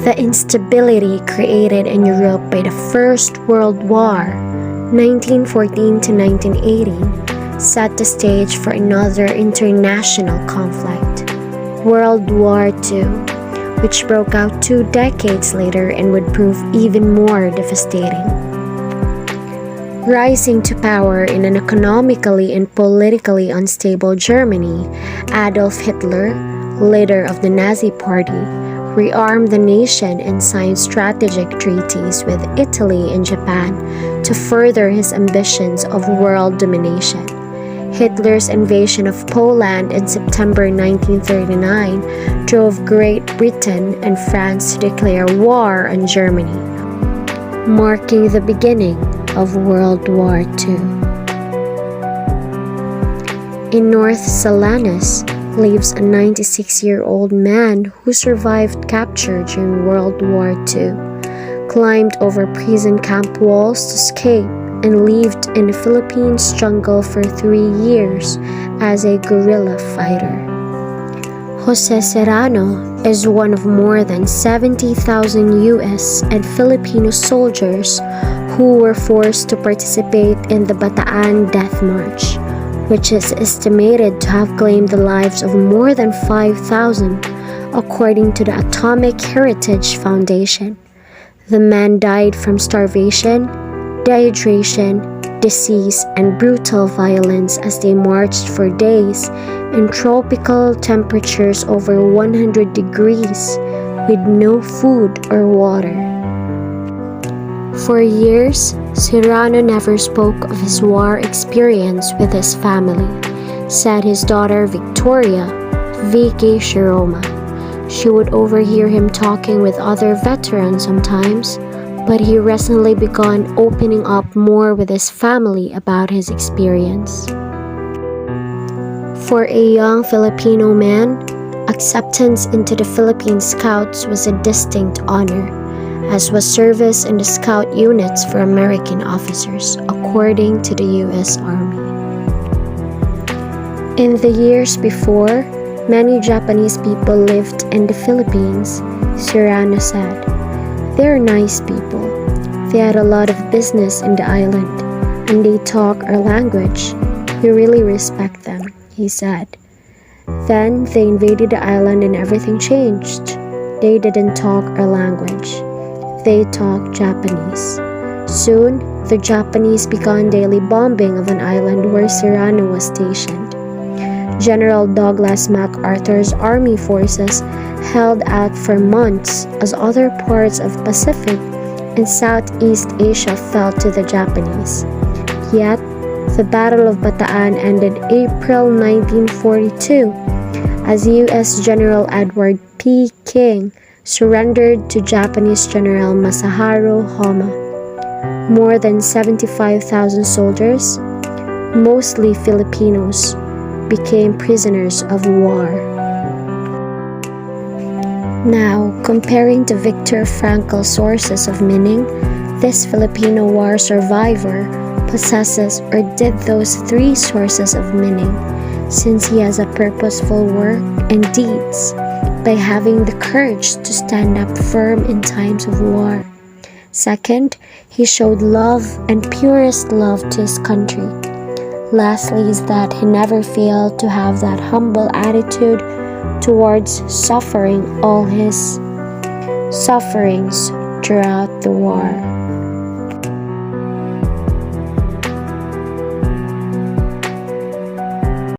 The instability created in Europe by the First World War, 1914 to 1918, set the stage for another international conflict, World War II, which broke out 2 decades later and would prove even more devastating. Rising to power in an economically and politically unstable Germany, Adolf Hitler, leader of the Nazi Party, rearmed the nation and signed strategic treaties with Italy and Japan to further his ambitions of world domination. Hitler's invasion of Poland in September 1939 drove Great Britain and France to declare war on Germany, marking the beginning of World War II. In North Salamis lives a 96-year-old man who survived capture during World War II, climbed over prison camp walls to escape, and lived in the Philippines jungle for 3 years as a guerrilla fighter. Jose Serrano is one of more than 70,000 U.S. and Filipino soldiers who were forced to participate in the Bataan Death March, which is estimated to have claimed the lives of more than 5,000, according to the Atomic Heritage Foundation. The men died from starvation, dehydration, disease, and brutal violence as they marched for days in tropical temperatures over 100 degrees with no food or water. For years, Serrano never spoke of his war experience with his family, said his daughter Victoria, Vicky Shiroma. She would overhear him talking with other veterans sometimes, but he recently began opening up more with his family about his experience. For a young Filipino man, acceptance into the Philippine Scouts was a distinct honor, as was service in the Scout units for American officers, according to the U.S. Army. In the years before, many Japanese people lived in the Philippines, Serrano said. They're nice people. They had a lot of business in the island, and they talk our language. We really respect them, he said. Then they invaded the island and everything changed. They didn't talk our language. They talked Japanese. Soon, the Japanese began daily bombing of an island where Serrano was stationed. General Douglas MacArthur's army forces held out for months as other parts of Pacific and Southeast Asia fell to the Japanese. Yet, the Battle of Bataan ended April 1942 as U.S. General Edward P. King surrendered to Japanese General Masaharu Hama. More than 75,000 soldiers, mostly Filipinos, became prisoners of war. Now, comparing to Viktor Frankl's sources of meaning, this Filipino war survivor possesses or did those 3 sources of meaning, since he has a purposeful work and deeds by having the courage to stand up firm in times of war. Second, he showed love and purest love to his country. Lastly is that he never failed to have that humble attitude towards suffering all his sufferings throughout the war.